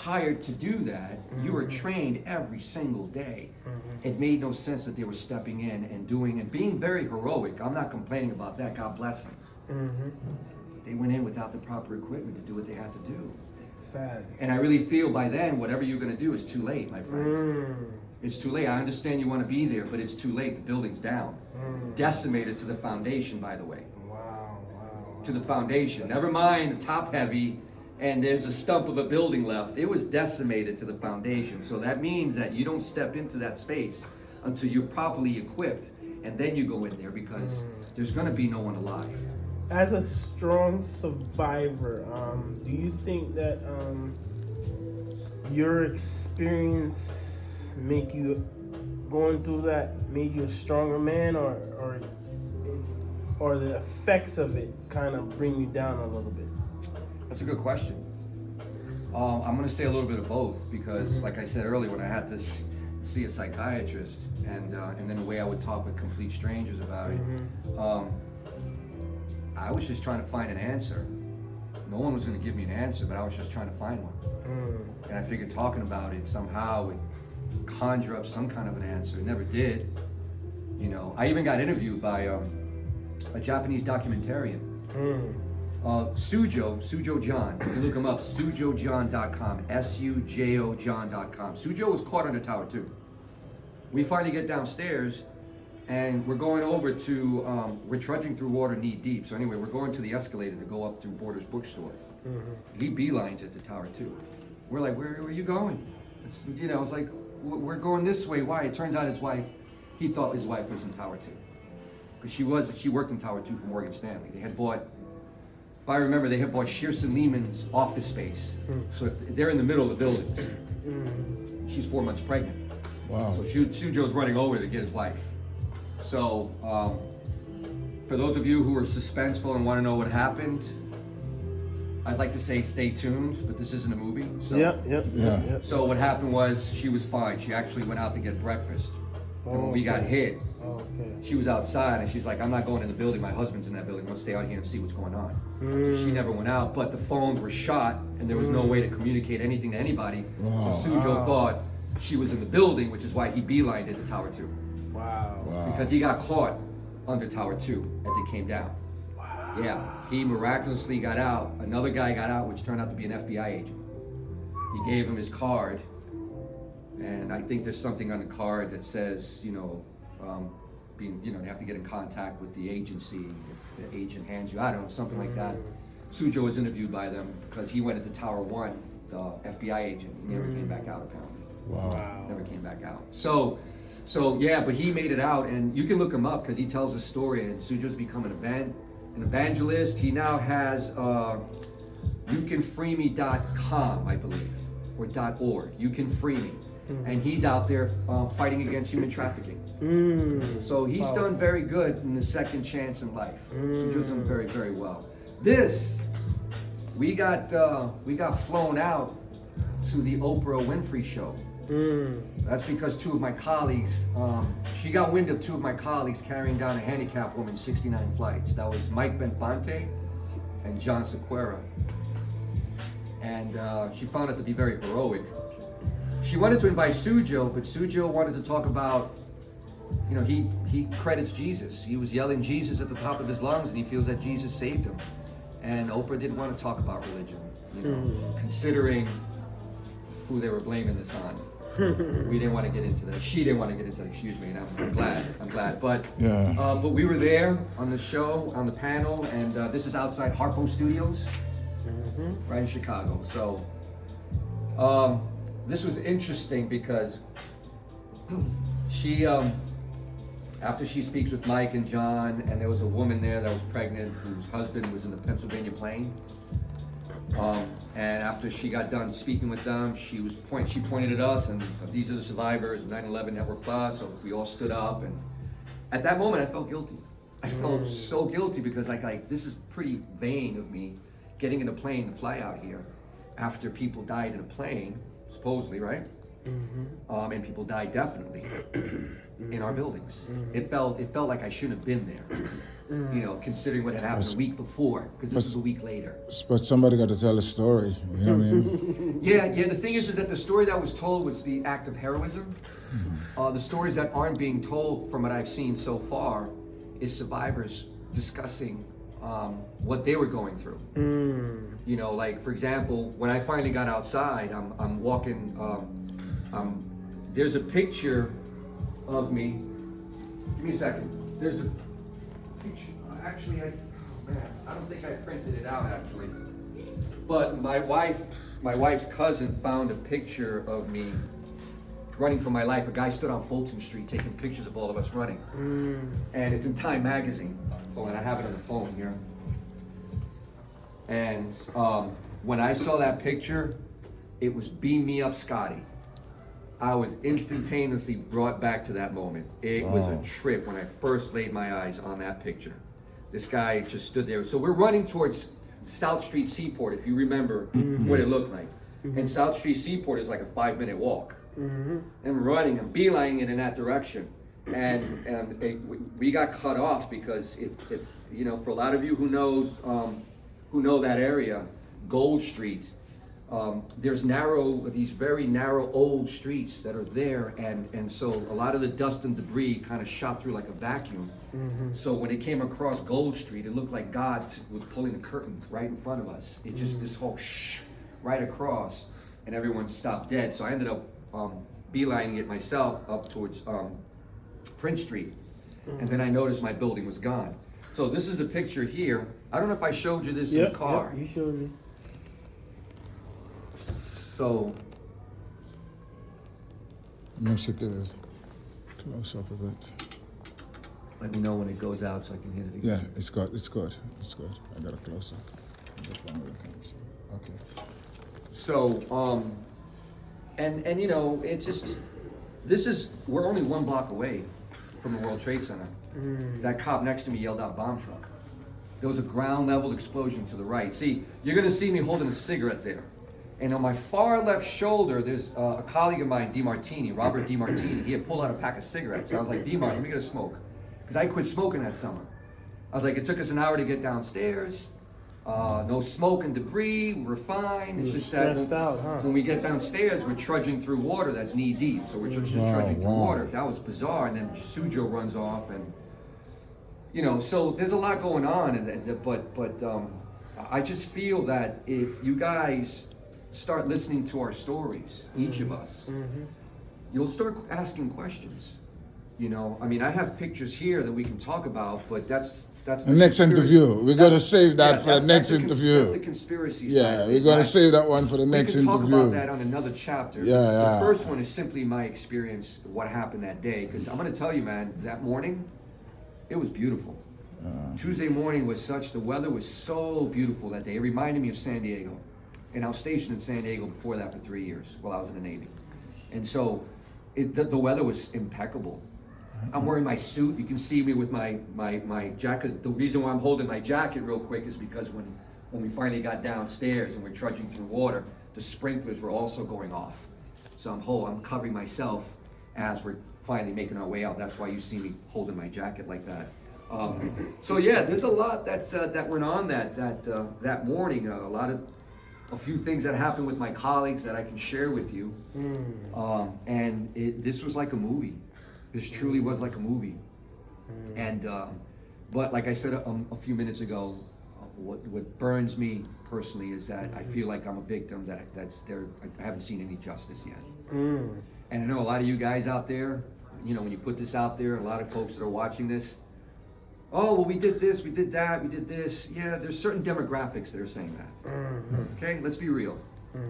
hired to do that. You were trained every single day. It made no sense that they were stepping in and doing and being very heroic. I'm not complaining about that. God bless them. They went in without the proper equipment to do what they had to do. Sad. And I really feel by then, whatever you're going to do is too late, my friend. It's too late. I understand you want to be there, but it's too late. The building's down. Decimated to the foundation, by the way. Wow. To the foundation. Never mind top heavy, and there's a stump of a building left. It was decimated to the foundation. So that means that you don't step into that space until you're properly equipped, and then you go in there because there's going to be no one alive. As a strong survivor, do you think that your experience going through that made you a stronger man, or the effects of it kind of bring you down a little bit? That's a good question. I'm going to say a little bit of both because, like I said earlier, when I had to see a psychiatrist, and then the way I would talk with complete strangers about it, I was just trying to find an answer. No one was going to give me an answer, but I was just trying to find one. And I figured talking about it somehow would conjure up some kind of an answer. It never did. You know, I even got interviewed by a Japanese documentarian. Sujo John. You can look him up, sujojohn.com, SUJO John.com. Sujo was caught under Tower 2. We finally get downstairs, and we're going over to, we're trudging through water knee deep. So anyway, we're going to the escalator to go up to Borders Bookstore. He beelines it to Tower 2. We're like, where are you going? It's, you know, it's like, we're going this way. Why? It turns out his wife, he thought his wife was in Tower 2. Because she worked in Tower 2 for Morgan Stanley. They had bought, if I remember, they had bought Shearson Lehman's office space. So if they're in the middle of the buildings. She's 4 months pregnant. Wow. So Sujo's running over to get his wife. So for those of you who are suspenseful and want to know what happened, I'd like to say stay tuned, but this isn't a movie. So, Yep. So what happened was she was fine. She actually went out to get breakfast. And when we got hit, she was outside and she's like, I'm not going in the building. My husband's in that building. I'm going to stay out here and see what's going on. So she never went out, but the phones were shot and there was no way to communicate anything to anybody. So Sujo thought she was in the building, which is why he beelined it to Tower 2. Wow. Because he got caught under Tower 2 as it came down. Wow. Yeah, he miraculously got out. Another guy got out, which turned out to be an FBI agent. He gave him his card, and I think there's something on the card that says, you know, they have to get in contact with the agency if the agent hands you, I don't know, something like that. Sujo was interviewed by them because he went into Tower 1, the FBI agent. He never came back out, apparently. Wow. Never came back out. So yeah, but he made it out, and you can look him up because he tells a story, and Sujo's become an evangelist. He now has youcanfreeme.com, I believe, or .org. You Can Free Me. And he's out there fighting against human trafficking. So he's done very good in the second chance in life. Sujo's done very, very well. We got flown out to the Oprah Winfrey show. That's because two of my colleagues, she got wind of two of my colleagues carrying down a handicapped woman 69 flights. That was Mike Benfante and John Sequeira. And she found it to be very heroic. She wanted to invite Sujo, but Sujo wanted to talk about, you know, he credits Jesus. He was yelling Jesus at the top of his lungs, and he feels that Jesus saved him. And Oprah didn't want to talk about religion, you know, considering who they were blaming this on. We didn't want to get into that. She didn't want to get into that, excuse me, and I'm glad. But but we were there on the show, on the panel, and this is outside Harpo Studios, right in Chicago. So this was interesting because she, after she speaks with Mike and John, and there was a woman there that was pregnant whose husband was in the Pennsylvania plane. And after she got done speaking with them, she pointed at us and said, these are the survivors of 9/11 Network Plus. So we all stood up, and at that moment I felt guilty. I felt so guilty because like this is pretty vain of me getting in a plane to fly out here after people died in a plane, supposedly, right? And people died definitely in our buildings. It felt like I shouldn't have been there, you know, considering what had happened a week before, because this was a week later. But somebody got to tell a story. You know what I mean? Yeah. The thing is that the story that was told was the act of heroism. The stories that aren't being told, from what I've seen so far, is survivors discussing what they were going through. You know, like for example, when I finally got outside, I'm walking. There's a picture of me. Give me a second. There's a picture. Actually, I don't think I printed it out actually. But my wife's cousin found a picture of me running for my life. A guy stood on Fulton Street taking pictures of all of us running. And it's in Time magazine. Oh, and I have it on the phone here. And when I saw that picture, it was beam me up, Scotty. I was instantaneously brought back to that moment. It was a trip when I first laid my eyes on that picture. This guy just stood there. So we're running towards South Street Seaport, if you remember what it looked like. And South Street Seaport is like a 5-minute walk. And running and beelining it in that direction. And we got cut off because it, you know, for a lot of you who know that area, Gold Street, there's these very narrow old streets that are there, and so a lot of the dust and debris kind of shot through like a vacuum. So when it came across Gold Street, it looked like God was pulling the curtain right in front of us. It's just this whole right across, and everyone stopped dead. So I ended up beelining it myself up towards Prince Street, and then I noticed my building was gone. So this is the picture here. I don't know if I showed you this in the car. Yep, you showed me. So, Let's get it close up a bit. let me know when it goes out so I can hit it again. Yeah, it's good. I got it closer. Okay. So, and you know, it's just, we're only 1 block away from the World Trade Center. That cop next to me yelled out bomb truck. There was a ground level explosion to the right. See, you're gonna see me holding a cigarette there. And on my far left shoulder, there's a colleague of mine, DeMartini, Robert DeMartini. He had pulled out a pack of cigarettes. I was like, DeMart, let me get a smoke. Because I quit smoking that summer. I was like, it took us an hour to get downstairs. No smoke and debris, we're fine. It's just that when we get downstairs, we're trudging through water that's knee deep. So we're just trudging through water. That was bizarre. And then Sujo runs off, and you know, so there's a lot going on. But I just feel that if you guys start listening to our stories, each of us, you'll start asking questions. You know, I mean, I have pictures here that we can talk about, but that's the next interview. We're gonna save that for the next interview. That's the conspiracy side. Yeah, we're gonna save that one for the next interview. We can talk about that on another chapter. Yeah. The first one is simply my experience, what happened that day. Because I'm gonna tell you, man, that morning, it was beautiful. Tuesday morning was the weather was so beautiful that day. It reminded me of San Diego. And I was stationed in San Diego before that for 3 years while I was in the Navy. And so the weather was impeccable. I'm wearing my suit. You can see me with my jacket. The reason why I'm holding my jacket real quick is because when we finally got downstairs and we're trudging through water, the sprinklers were also going off. So I'm covering myself as we're finally making our way out. That's why you see me holding my jacket like that. So yeah, there's a lot that went on that morning. A few things that happened with my colleagues that I can share with you. And this was like a movie. This truly was like a movie. And but like I said a few minutes ago, what burns me personally is that I feel like I'm a victim that's there. I haven't seen any justice yet. And I know a lot of you guys out there, you know, when you put this out there, a lot of folks that are watching this, oh, well, we did this, we did that, we did this. Yeah, there's certain demographics that are saying that. Okay, let's be real.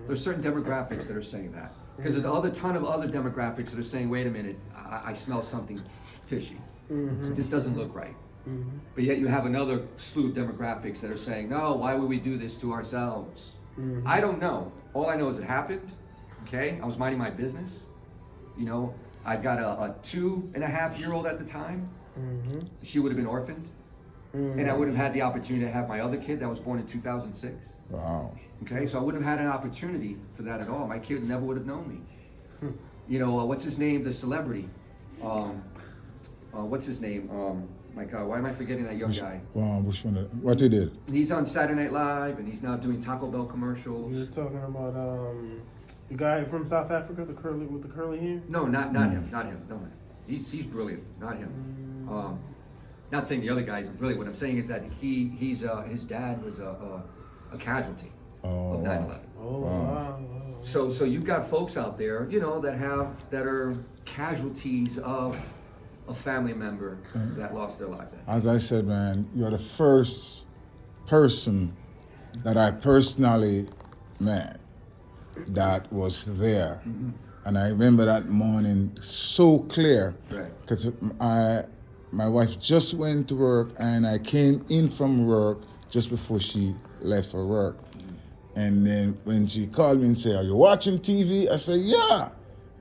There's certain demographics that are saying that. Because there's a ton of other demographics that are saying, wait a minute, I smell something fishy. This doesn't look right. But yet you have another slew of demographics that are saying, no, why would we do this to ourselves? I don't know. All I know is it happened. Okay, I was minding my business. You know, I've got a 2.5-year-old at the time. She would have been orphaned. And I wouldn't have had the opportunity to have my other kid that was born in 2006. Wow. Okay, so I wouldn't have had an opportunity for that at all. My kid never would have known me. You know, what's his name? The celebrity. What's his name? My God, why am I forgetting that young guy? Which one? What he did? He's on Saturday Night Live, and he's now doing Taco Bell commercials. You're talking about the guy from South Africa, the curly with the curly hair. No, not him. Not him. No, he's brilliant. Not him. Not saying the other guys are brilliant. What I'm saying is that his dad was a casualty of 9/11. Oh wow. So you've got folks out there, you know, that are casualties of a family member that lost their lives. As I said, man, you're the first person that I personally met that was there. Mm-hmm. And I remember that morning so clear. Right. Because my wife just went to work and I came in from work just before she left for work. And then when she called me and said, "Are you watching TV?" I said, "Yeah."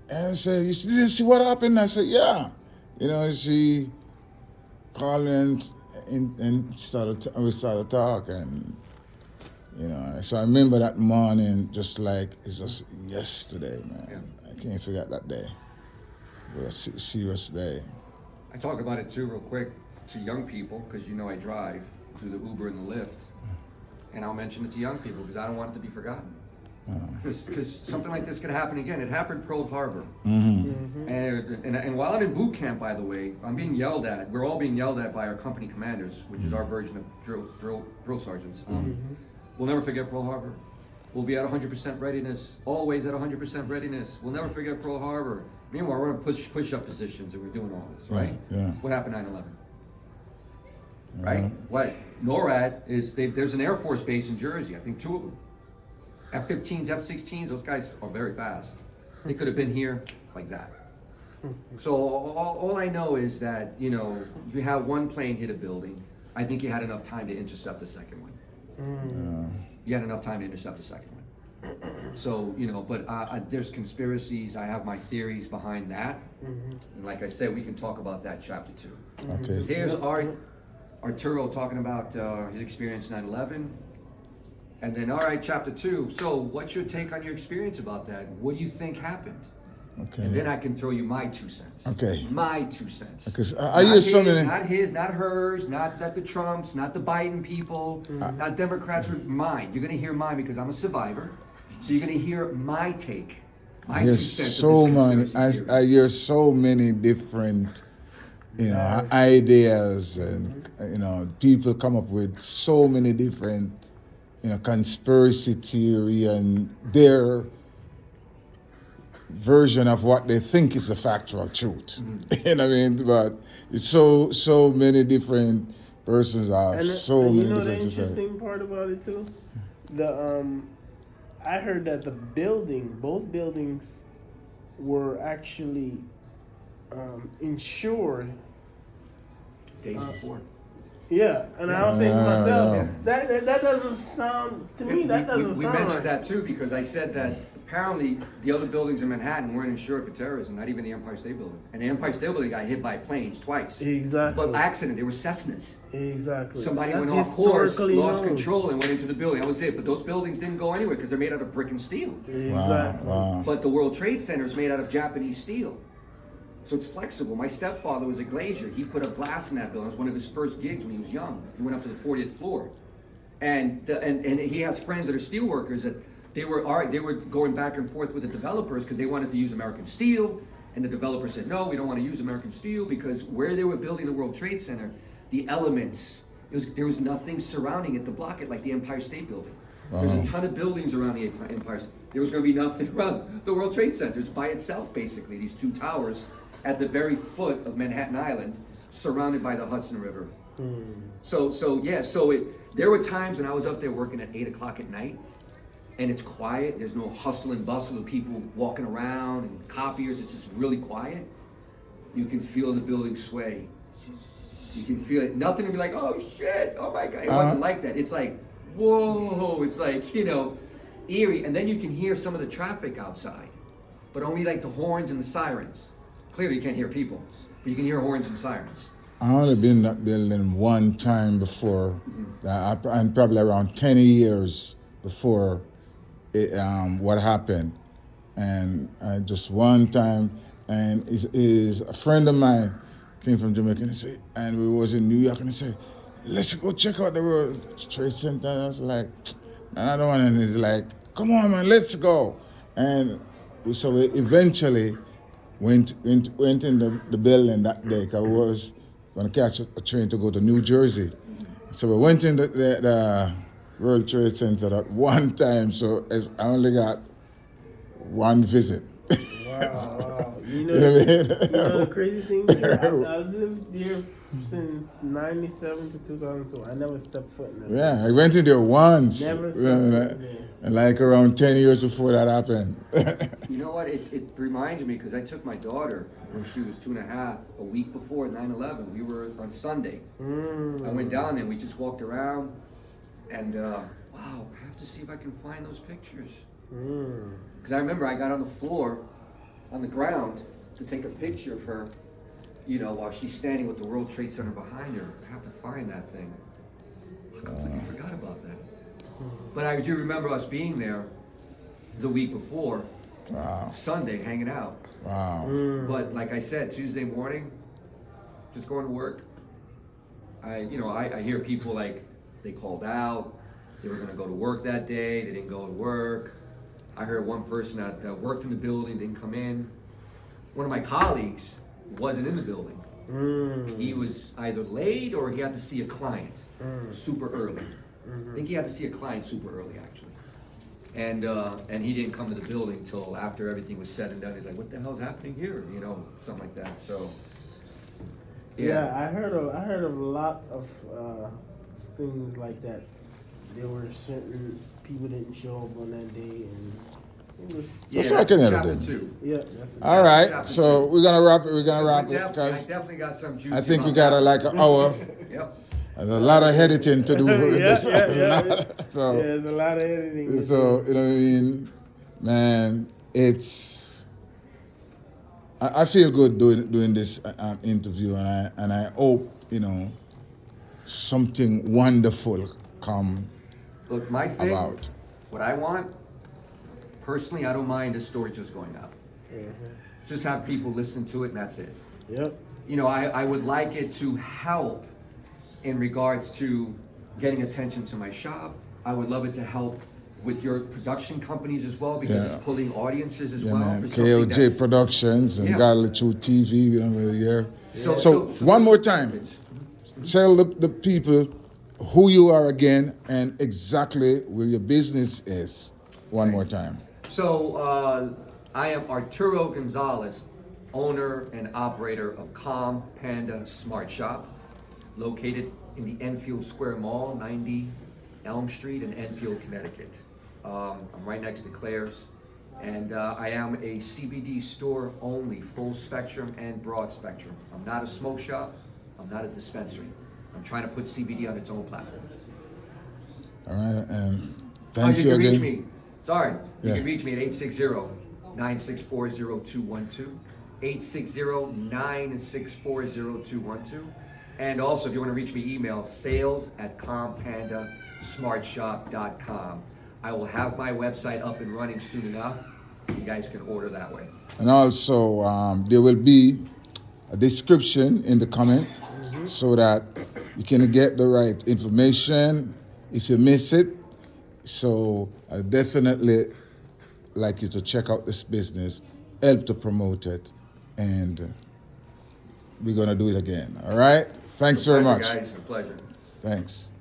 And I said, "You didn't see what happened?" I said, "Yeah." You know, she called me and we started talking. You know, so I remember that morning just like it's just yesterday, man. Yeah. I can't forget that day. It was a serious day. I talk about it too, real quick, to young people, because you know I drive through the Uber and the Lyft, and I'll mention it to young people because I don't want it to be forgotten. Because something like this could happen again. It happened Pearl Harbor. Mm-hmm. And while I'm in boot camp, by the way, I'm being yelled at. We're all being yelled at by our company commanders, which is our version of drill sergeants. We'll never forget Pearl Harbor. We'll be at 100% readiness, always at 100% readiness. We'll never forget Pearl Harbor. Meanwhile, we're in push-up positions and we're doing all this, right? Yeah. What happened 9/11? Right? What? NORAD there's an Air Force base in Jersey, I think 2 of them. F-15s, F-16s, those guys are very fast. They could have been here like that. So all I know is that, you know, you have one plane hit a building. I think you had enough time to intercept the second one. You had enough time to intercept the second one. So, you know, but there's conspiracies. I have my theories behind that. And like I said, we can talk about that chapter 2. Okay. Here's Arturo talking about his experience 9/11. And then, all right, chapter 2. So what's your take on your experience about that? What do you think happened? Okay. And then I can throw you my 2 cents. Okay. My 2 cents. Because I use so many. Not his, not hers, not the Trumps, not the Biden people, not Democrats. Mine. You're going to hear mine because I'm a survivor. So you're going to hear my take. My 2 There's cents so of this many. conspiracy theory. I hear so many different, you know, ideas, and you know, people come up with so many different, you know, conspiracy theory and their version of what they think is the factual truth. You know what I mean? But it's so many different persons have And so you many know the different societies. interesting part about it too? I heard that both buildings were actually insured. Days before. Yeah, and I was saying to myself, Yeah. that doesn't sound to me. That doesn't we sound mentioned right. that too because I said that apparently the other buildings in Manhattan weren't insured for terrorism, not even the Empire State Building. And the Empire State Building got hit by planes twice. Exactly. But accident, they were Cessnas. Exactly. Somebody That's went off course, historically lost known. control, and went into the building. That was it. But those buildings didn't go anywhere because they're made out of brick and steel. Exactly. Wow. But the World Trade Center is made out of Japanese steel. So it's flexible. My stepfather was a glazier. He put up glass in that building. It was one of his first gigs when he was young. He went up to the 40th floor. And he has friends that are steel workers that they were going back and forth with the developers because they wanted to use American steel. And the developer said, no, we don't want to use American steel because where they were building the World Trade Center, the elements, there was nothing surrounding it to block it like the Empire State Building. There's a ton of buildings around the Empire. There was going to be nothing around the World Trade Center. It's by itself, basically, these 2 towers at the very foot of Manhattan Island, surrounded by the Hudson River. So there were times when I was up there working at 8 o'clock at night, and it's quiet. There's no hustle and bustle of people walking around and copiers. It's just really quiet. You can feel the building sway. You can feel it. Nothing to be like, oh shit, oh my God. It wasn't like that. It's like, whoa. It's like, you know, eerie. And then you can hear some of the traffic outside, but only like the horns and the sirens. Clearly you can't hear people, but you can hear horns and sirens. I only been in that building one time before, and probably around 10 years before what happened. and I just one time, and is a friend of mine came from Jamaica and say, and we was in New York, and he said, let's go check out the World Trade Center. And I was like, man, I don't want. And he's like, come on, man, let's go. And so we eventually went in the building that day, because we was going to catch a train to go to New Jersey. So we went in the World Trade Center at one time, so I only got one visit. Wow. You know, You know what I mean? you know the crazy thing too? I've lived there since 97 to 2002. I never stepped foot in there. Yeah, I went in there once. Never stepped foot in there. And like around 10 years before that happened. You know what? It reminds me, because I took my daughter when she was 2.5, a week before 9/11. We were on Sunday. I went down there. We just walked around, and wow, I have to see if I can find those pictures. Because I remember I got on the floor, on the ground, to take a picture of her. You know, while she's standing with the World Trade Center behind her. I have to find that thing. I completely forgot about that. But I do remember us being there the week before, Wow. Sunday, hanging out. Wow. But like I said, Tuesday morning, just going to work. I hear people like they called out, they were going to go to work that day, they didn't go to work. I heard one person that worked in the building didn't come in. One of my colleagues wasn't in the building. He was either late or he had to see a client super early. I think he had to see a client super early, actually. And he didn't come to the building till after everything was said and done. He's like, "What the hell's happening here?" You know, something like that. So, Yeah, I heard of a lot of things like that. There were certain people didn't show up on that day, and it was. yeah, That's what I can what never happened do. too. Yeah, that's it. All right, so we're gonna wrap it. We're gonna wrap I it because definitely got some juicy. I think we about got that. like an hour. Yep. There's a lot of editing to do. With Yeah, this. yeah. So, Yeah, there's a lot of editing. so you know what I mean, man. It's I feel good doing this interview, and I hope something wonderful come Look, my thing, about. what I want, personally, I don't mind the story just going out. Just have people listen to it, and that's it. Yep. You know, I would like it to help in regards to getting attention to my shop. I would love it to help with your production companies as well, because Yeah. it's pulling audiences as Yeah, well. man. For something KLJ that's- Productions and Yeah. Godly Truth TV. We don't really hear. So One more time, tell the people who you are again and exactly where your business is. One more time. So I am Arturo Gonzalez, owner and operator of Calm Panda Smart Shop, located in the Enfield Square Mall, 90 Elm Street in Enfield, Connecticut. I'm right next to Claire's, and I am a CBD store only, full spectrum and broad spectrum. I'm not a smoke shop. I'm not a dispensary. I'm trying to put CBD on its own platform. All right, and thank you you can reach again. me. Sorry. You Yeah. can reach me at 860-964-0212. 860-964-0212. And also, if you want to reach me, email sales@compandasmartshop.com. I will have my website up and running soon enough. You guys can order that way. And also, there will be a description in the comment so that you can get the right information if you miss it. So I definitely like you to check out this business, help to promote it, and we're gonna do it again. All right? Thanks very much. Guys, a pleasure. Thanks.